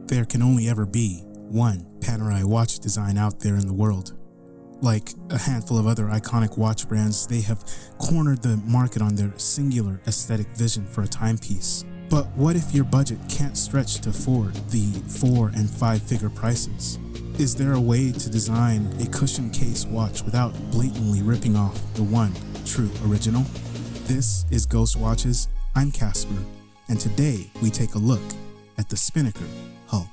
there can only ever be one Panerai watch design out there in the world. Like a handful of other iconic watch brands, they have cornered the market on their singular aesthetic vision for a timepiece. But what if your budget can't stretch to afford the 4- and 5-figure prices? Is there a way to design a cushion case watch without blatantly ripping off the one true original? This is Ghost Watches. I'm Casper, and today we take a look at the Spinnaker Hull.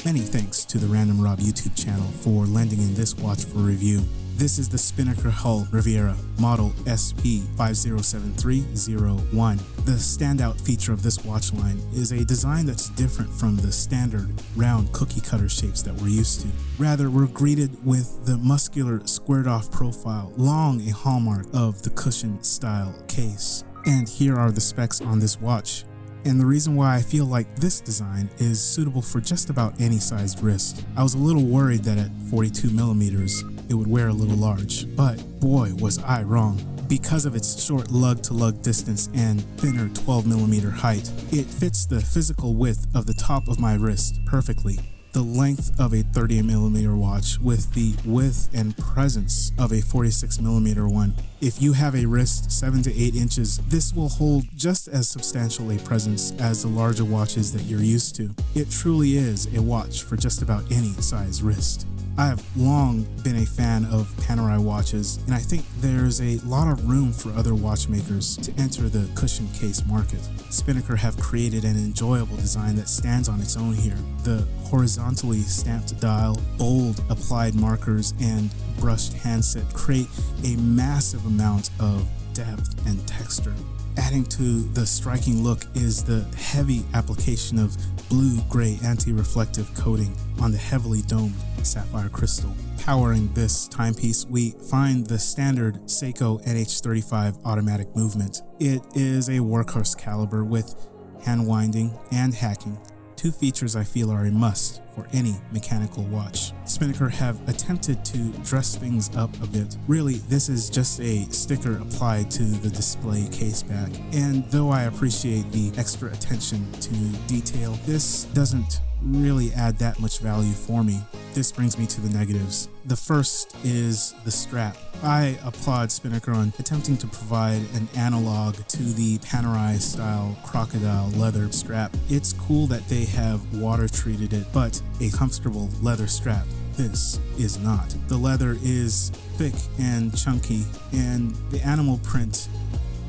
Many thanks to the Random Rob YouTube channel for lending in this watch for review. This is the Spinnaker Hull Riviera, model SP507301. The standout feature of this watch line is a design that's different from the standard round cookie cutter shapes that we're used to. Rather, we're greeted with the muscular squared off profile, long a hallmark of the cushion style case. And here are the specs on this watch. And the reason why I feel like this design is suitable for just about any sized wrist. I was a little worried that at 42mm it would wear a little large, but boy was I wrong. Because of its short lug-to-lug distance and thinner 12mm height, it fits the physical width of the top of my wrist perfectly. The length of a 30mm watch with the width and presence of a 46mm one. If you have a wrist 7 to 8 inches, this will hold just as substantial a presence as the larger watches that you're used to. It truly is a watch for just about any size wrist. I have long been a fan of Panerai watches, and I think there's a lot of room for other watchmakers to enter the cushion case market. Spinnaker have created an enjoyable design that stands on its own here. The horizontally stamped dial, bold applied markers, and brushed handset create a massive amount of depth and texture. Adding to the striking look is the heavy application of blue-gray anti-reflective coating on the heavily domed sapphire crystal. Powering this timepiece, we find the standard Seiko NH35 automatic movement. It is a workhorse caliber with hand winding and hacking, two features I feel are a must for any mechanical watch. Spinnaker have attempted to dress things up a bit. Really, this is just a sticker applied to the display case back. And though I appreciate the extra attention to detail, this doesn't really add that much value for me. This brings me to the negatives. The first is the strap. I applaud Spinnaker on attempting to provide an analog to the Panerai style crocodile leather strap. It's cool that they have water treated it, but a comfortable leather strap. This is not. The leather is thick and chunky, and the animal print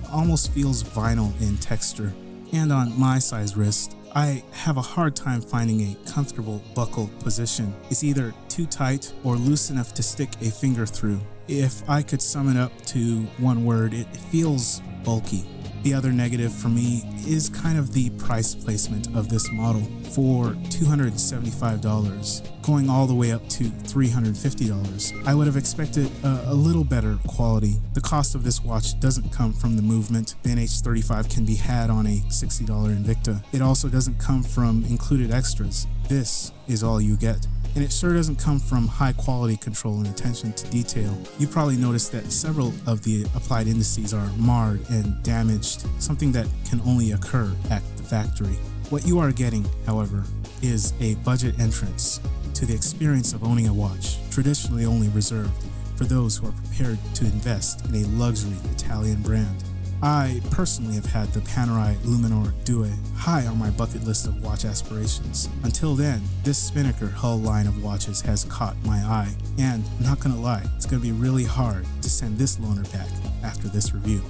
almost feels vinyl in texture. And on my size wrist, I have a hard time finding a comfortable buckle position. It's either too tight or loose enough to stick a finger through. If I could sum it up to one word, it feels bulky. The other negative for me is kind of the price placement of this model. For $275, going all the way up to $350, I would have expected a little better quality. The cost of this watch doesn't come from the movement. The NH35 can be had on a $60 Invicta. It also doesn't come from included extras. This is all you get. And it sure doesn't come from high quality control and attention to detail. You probably noticed that several of the applied indices are marred and damaged, something that can only occur at the factory. What you are getting, however, is a budget entrance to the experience of owning a watch, traditionally only reserved for those who are prepared to invest in a luxury Italian brand. I personally have had the Panerai Luminor Due high on my bucket list of watch aspirations. Until then, this Spinnaker Hull line of watches has caught my eye, and not gonna lie, it's gonna be really hard to send this loaner back after this review.